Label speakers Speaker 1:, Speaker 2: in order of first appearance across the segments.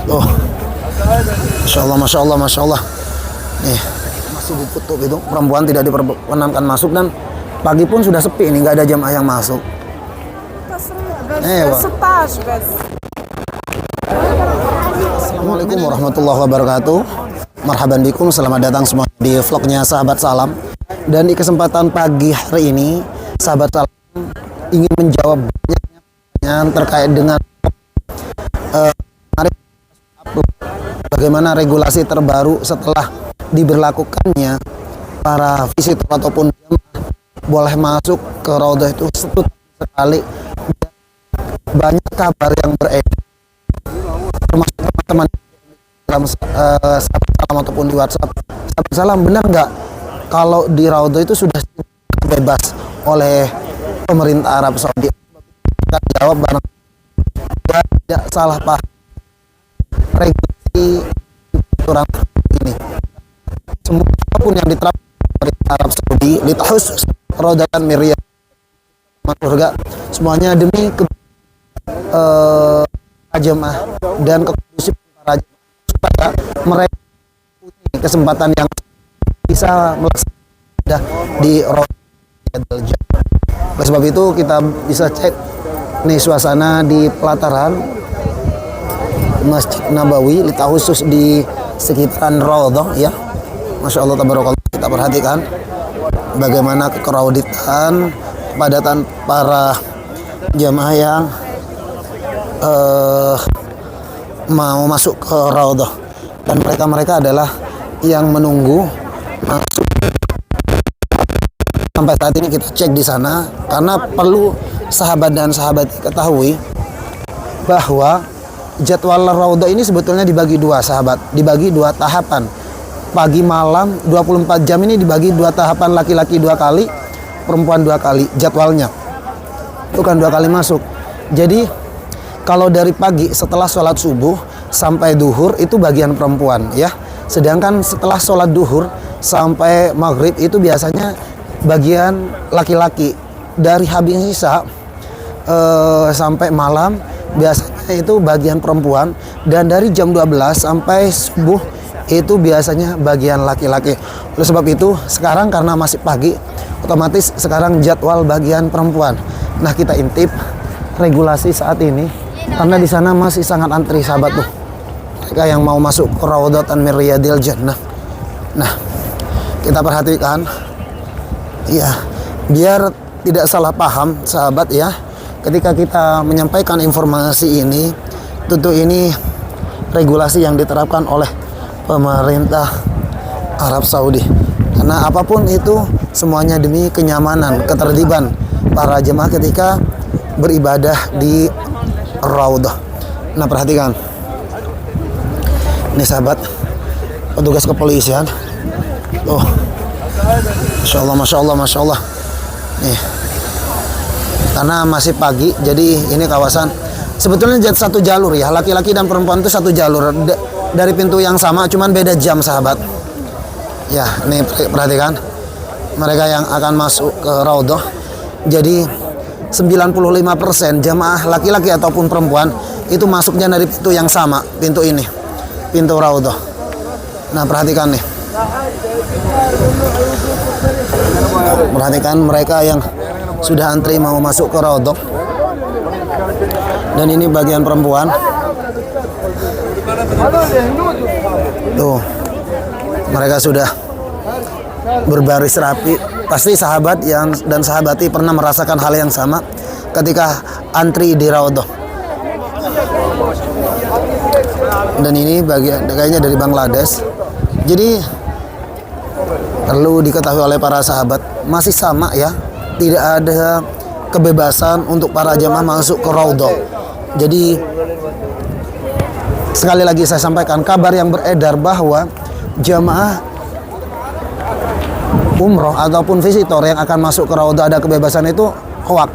Speaker 1: Oh, Masya Allah, Masya Allah, Masya Allah. Nih, masih ditutup itu. Perempuan tidak diperkenankan masuk dan pagi pun sudah sepi nih, nggak ada jamaah yang masuk. Assalamualaikum warahmatullahi wabarakatuh. Marhaban bikum, selamat datang semua di vlognya Sahabat Salam. Dan di kesempatan pagi hari ini, Sahabat Salam ingin menjawab banyak pertanyaan terkait dengan bagaimana regulasi terbaru setelah diberlakukannya para visitor ataupun jemaah boleh masuk ke Raudhah itu setut sekali. Banyak kabar yang beredar termasuk teman-teman dalam Sahabat Salam ataupun di WhatsApp. Sahabat Salam, benar nggak kalau di Raudhah itu sudah bebas oleh pemerintah Arab Saudi? Kita jawab bareng tidak salah paham regulasi aturan ini. Semua apapun yang diterapkan pemerintah Arab Saudi litahus Raudhatan Miriyah surga, semuanya demi jemaah dan kekondusif para jemaah supaya mereka punya kesempatan yang bisa melaksanakan di Raudhah. Oleh sebab itu kita bisa cek nih suasana di pelataran Masjid Nabawi lita khusus di sekitaran Raudhah ya. Masya Allah tabarakallah, kita perhatikan bagaimana kekrauditan kepadatan para jamaah yang mau masuk ke Raudhah, dan mereka adalah yang menunggu masuk. Sampai saat ini kita cek di sana karena perlu sahabat dan sahabat ketahui bahwa jadwal Raudhah ini sebetulnya dibagi dua, sahabat, dibagi dua tahapan. Pagi malam 24 jam ini dibagi dua tahapan, laki-laki 2 kali, perempuan 2 kali jadwalnya. Bukan 2 kali masuk. Jadi kalau dari pagi setelah sholat subuh sampai duhur itu bagian perempuan ya. Sedangkan setelah sholat duhur sampai maghrib itu biasanya bagian laki-laki. Dari habis sisa sampai malam biasanya itu bagian perempuan, dan dari jam 12 sampai subuh itu biasanya bagian laki-laki. Oleh sebab itu sekarang karena masih pagi, otomatis sekarang jadwal bagian perempuan. Nah, kita intip regulasi saat ini karena di sana masih sangat antri, sahabat tuh. Mereka yang mau masuk ke Raudhatan min Riyadil Jannah. Nah, kita perhatikan ya, biar tidak salah paham sahabat ya. Ketika kita menyampaikan informasi ini, tentu ini regulasi yang diterapkan oleh pemerintah Arab Saudi. Karena apapun itu semuanya demi kenyamanan, ketertiban para jemaah ketika beribadah di Raudhah. Nah, perhatikan. Ini sahabat, petugas kepolisian. Oh, Masya Allah, Masya Allah, Masya Allah. Nih, karena masih pagi, jadi ini kawasan sebetulnya satu jalur ya, laki-laki dan perempuan itu satu jalur dari pintu yang sama, cuman beda jam, sahabat. Ya, nih perhatikan mereka yang akan masuk ke Raudhah. Jadi 95% jamaah laki-laki ataupun perempuan itu masuknya dari pintu yang sama, pintu ini, pintu Raudhah. Nah, perhatikan nih. Perhatikan mereka yang sudah antri mau masuk ke Raudhah. Dan ini bagian perempuan. Tuh, mereka sudah berbaris rapi. Pasti sahabat yang dan sahabati pernah merasakan hal yang sama ketika antri di Raudhah. Dan ini bagian kayaknya dari Bangladesh. Jadi perlu diketahui oleh para sahabat, masih sama ya, tidak ada kebebasan untuk para jemaah masuk ke Raudhah. Jadi sekali lagi saya sampaikan kabar yang beredar bahwa jemaah umroh ataupun visitor yang akan masuk ke Raudhah ada kebebasan itu hoak,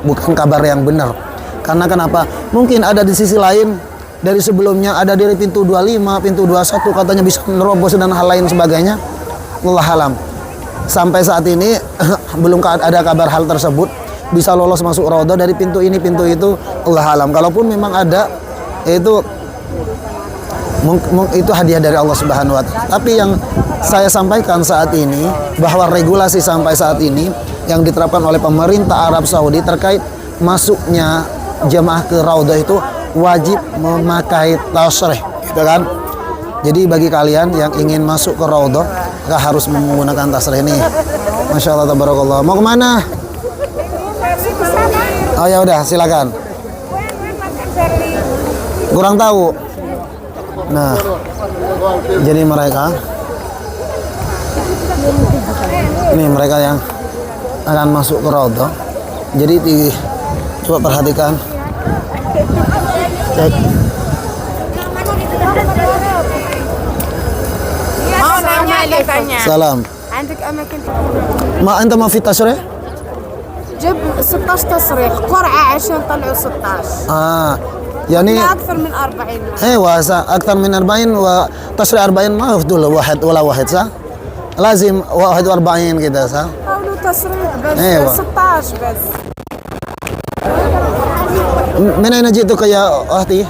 Speaker 1: bukan kabar yang benar. Karena kenapa? Mungkin ada di sisi lain dari sebelumnya, ada dari pintu 25, pintu 21 katanya bisa menerobos dan hal lain sebagainya. Wallah alam. Sampai saat ini belum ada kabar hal tersebut, bisa lolos masuk Raudhah dari pintu ini, pintu itu. Allah alam. Kalaupun memang ada itu itu hadiah dari Allah Subhanahu wa taala. Tapi yang saya sampaikan saat ini bahwa regulasi sampai saat ini yang diterapkan oleh pemerintah Arab Saudi terkait masuknya jemaah ke Raudhah itu wajib memakai tasrih, gitu kan? Jadi bagi kalian yang ingin masuk ke Raudhah nggak harus menggunakan tasrih ini. Masya Allah, tabarakallah. Mau kemana? Oh ya udah, silakan. Kurang tahu. Nah, jadi mereka ini mereka yang akan masuk ke Raudhah. Jadi coba perhatikan. Cek.
Speaker 2: Mau nanya.
Speaker 1: Salam.
Speaker 2: عندك أماكن
Speaker 1: ما أنت ما في تصريح؟
Speaker 2: جيب 16 تصريح قرعة عشان طلعوا 16
Speaker 1: يعني
Speaker 2: لا أكثر من 40
Speaker 1: ايوه اكثر من 40 وتصريح 40 ما يفضل واحد ولا واحد صح؟ لازم 41 كده صح؟
Speaker 2: قالوا تصريح بس
Speaker 1: أيوة.
Speaker 2: 16 بس
Speaker 1: من أين جئتك يا أختي؟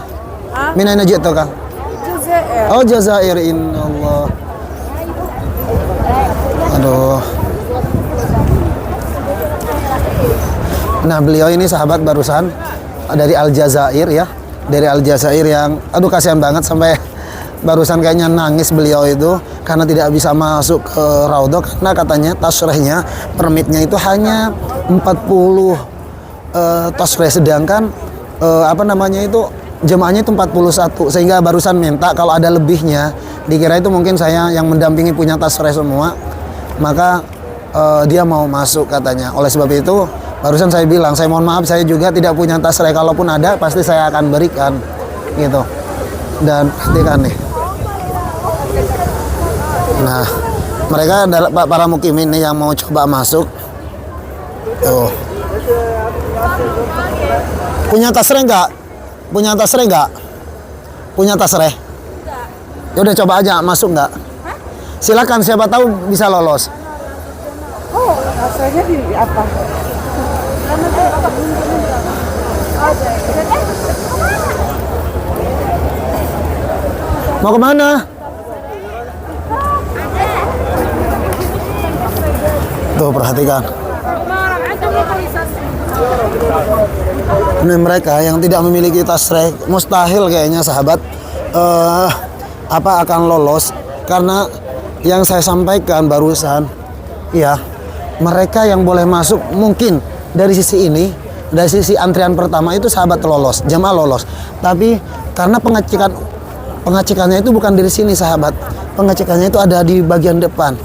Speaker 1: من أين جئتك؟
Speaker 2: الجزائر
Speaker 1: Oh Jazair, inna Allah. Aduh. Nah beliau ini sahabat barusan dari Aljazair ya, dari Aljazair yang aduh kasihan banget sampai barusan kayaknya nangis beliau itu karena tidak bisa masuk ke Raudhah karena katanya tasrihnya, permitnya itu hanya 40 tasrih, sedangkan apa namanya itu jemaahnya itu 41, sehingga barusan minta kalau ada lebihnya, dikira itu mungkin saya yang mendampingi punya tasrih semua, maka dia mau masuk katanya. Oleh sebab itu barusan saya bilang, saya mohon maaf saya juga tidak punya tasrih, kalaupun ada pasti saya akan berikan gitu. Dan perhatikan nih, nah mereka adalah para mukimin nih yang mau coba masuk tuh. Punya tasrih enggak? Punya tasrih enggak? Punya tasrih? Ya udah coba aja masuk enggak? Silakan, siapa tahu bisa lolos.
Speaker 2: Oh, tasrihnya di apa?
Speaker 1: Mau kemana? Tuh perhatikan. Ini mereka yang tidak memiliki tasrih, mustahil kayaknya sahabat akan lolos, karena yang saya sampaikan barusan ya, mereka yang boleh masuk mungkin dari sisi ini, dari sisi antrian pertama itu sahabat lolos, jamaah lolos, tapi karena pengecekannya itu bukan dari sini sahabat, pengecekannya itu ada di bagian depan.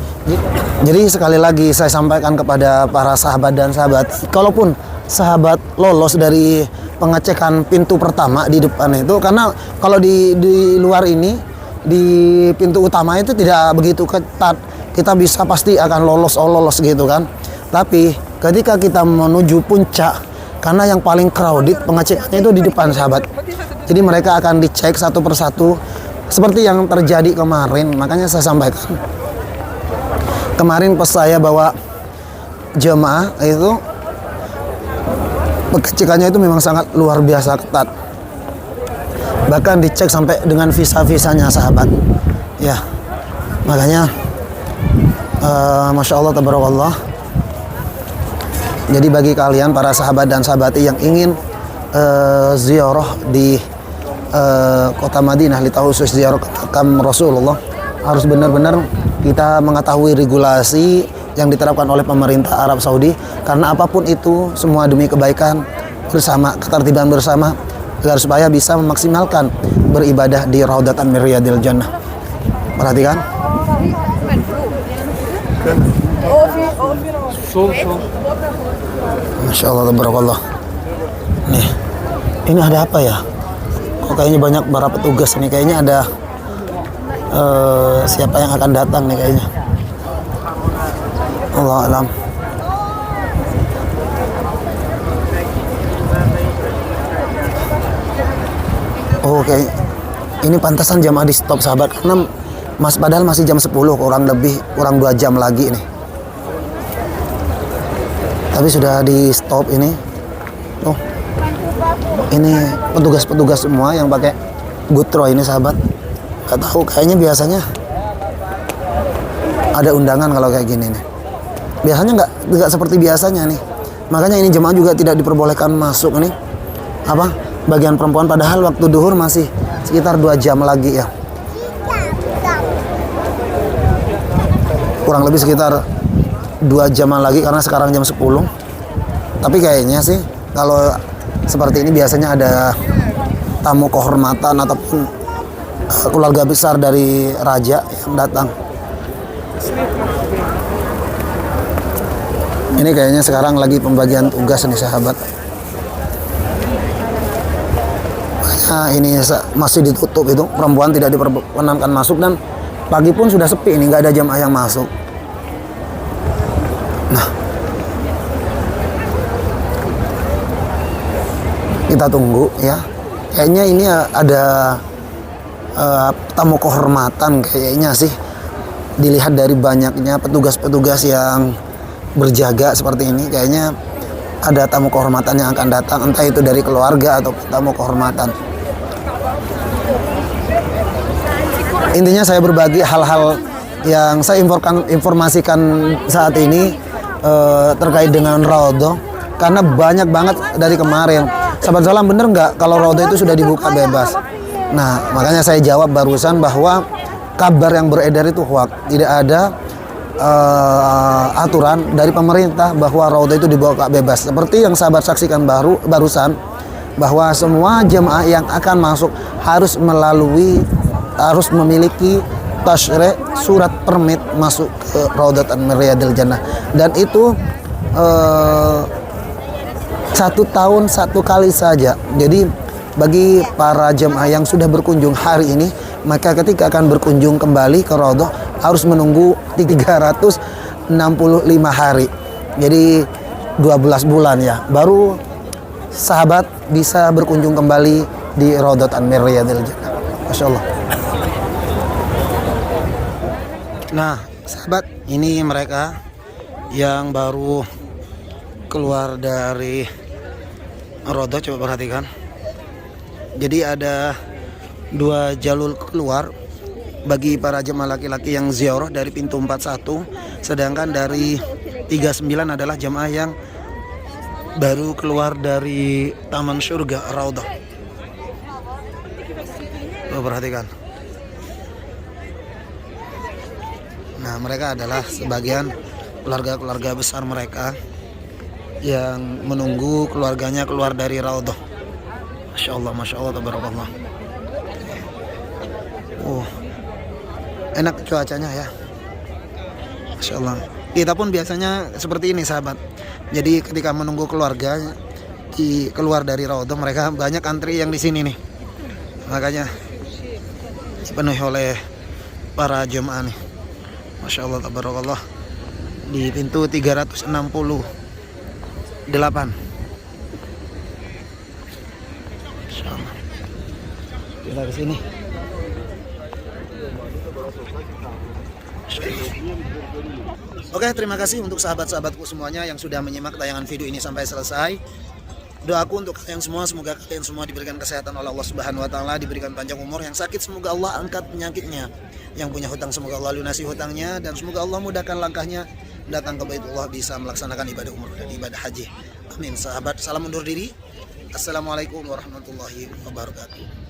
Speaker 1: Jadi sekali lagi saya sampaikan kepada para sahabat dan sahabat, kalaupun sahabat lolos dari pengecekan pintu pertama di depan itu, karena kalau di luar ini di pintu utama itu tidak begitu ketat, kita bisa pasti akan lolos gitu kan. Tapi ketika kita menuju puncak, karena yang paling crowded pengecekannya itu di depan sahabat, jadi mereka akan dicek satu persatu seperti yang terjadi kemarin. Makanya saya sampaikan kemarin pas saya bawa jemaah itu, pengecekannya itu memang sangat luar biasa ketat, bahkan dicek sampai dengan visa-visanya sahabat ya. Makanya Masya Allah, tabarakallah. Jadi bagi kalian para sahabat dan sahabati yang ingin ziarah di kota Madinah, khusus ziarah ke makam Rasulullah, harus benar-benar kita mengetahui regulasi yang diterapkan oleh pemerintah Arab Saudi, karena apapun itu semua demi kebaikan bersama, ketertiban bersama, agar supaya bisa memaksimalkan beribadah di Raudhatan min Riyadil Jannah. Perhatikan. Masya Allah, tabarakallah. Nih, ini ada apa ya? Kok kayaknya banyak para petugas ini, kayaknya ada siapa yang akan datang nih kayaknya. Allah alam. Oke, ini pantasan jamaah di stop sahabat, karena padahal masih jam 10, kurang 2 jam lagi nih. Tapi sudah di stop ini. Oh. Ini petugas-petugas semua yang pakai gutro ini sahabat. Gak tahu, kayaknya biasanya ada undangan kalau kayak gini nih. Biasanya nggak seperti biasanya nih. Makanya ini jemaah juga tidak diperbolehkan masuk nih. Bagian perempuan, padahal waktu duhur masih sekitar 2 jam lagi ya. Kurang lebih sekitar 2 jaman lagi karena sekarang jam 10. Tapi kayaknya sih kalau seperti ini biasanya ada tamu kehormatan ataupun keluarga besar dari raja yang datang. Ini kayaknya sekarang lagi pembagian tugas nih sahabat. Nah, ini masih ditutup itu, perempuan tidak diperkenankan masuk, dan pagi pun sudah sepi ini, nggak ada jamaah yang masuk. Nah, kita tunggu ya. Kayaknya ini ada tamu kehormatan kayaknya sih. Dilihat dari banyaknya petugas-petugas yang berjaga seperti ini, kayaknya ada tamu kehormatan yang akan datang, entah itu dari keluarga atau tamu kehormatan. Intinya saya berbagi hal-hal yang saya informasikan saat ini terkait dengan Raudhah, karena banyak banget dari kemarin. Sahabat Salam, bener nggak kalau Raudhah itu sudah dibuka bebas? Nah, makanya saya jawab barusan bahwa kabar yang beredar itu hoax. Tidak ada aturan dari pemerintah bahwa Raudhah itu dibuka bebas. Seperti yang sahabat saksikan barusan, bahwa semua jemaah yang akan masuk harus memiliki tasyri', surat permit masuk ke Raudhatan min Riyadil Jannah, dan itu 1 tahun 1 kali saja. Jadi bagi para jemaah yang sudah berkunjung hari ini, maka ketika akan berkunjung kembali ke Raudhah harus menunggu 365 hari. Jadi 12 bulan ya, baru sahabat bisa berkunjung kembali di Raudhatan min Riyadil Jannah. Masya Allah. Nah, sahabat, ini mereka yang baru keluar dari Raudhah, coba perhatikan. Jadi ada 2 jalur keluar bagi para jemaah laki-laki yang ziarah dari pintu 41, sedangkan dari 39 adalah jemaah yang baru keluar dari taman surga Raudhah. Coba perhatikan. Nah, mereka adalah sebagian keluarga-keluarga besar mereka yang menunggu keluarganya keluar dari Raudhah. Masya Allah, tabarakallah. Enak cuacanya ya. Masya Allah. Kita pun biasanya seperti ini sahabat. Jadi ketika menunggu keluarga keluar dari Raudhah, mereka banyak antri yang di sini nih. Makanya dipenuhi oleh para jemaah nih. Masya Allah, tabarakallah. Di pintu 368. Masya Allah. Kita ke sini. Oke, terima kasih untuk sahabat-sahabatku semuanya yang sudah menyimak tayangan video ini sampai selesai. Doaku untuk kalian semua, semoga kalian semua diberikan kesehatan oleh Allah Subhanahu wa taala, diberikan panjang umur. Yang sakit semoga Allah angkat penyakitnya. Yang punya hutang semoga Allah lunasi hutangnya, dan semoga Allah mudahkan langkahnya datang ke Baitullah, bisa melaksanakan ibadah umur dan ibadah haji. Amin. Sahabat, salam undur diri. Assalamualaikum warahmatullahi wabarakatuh.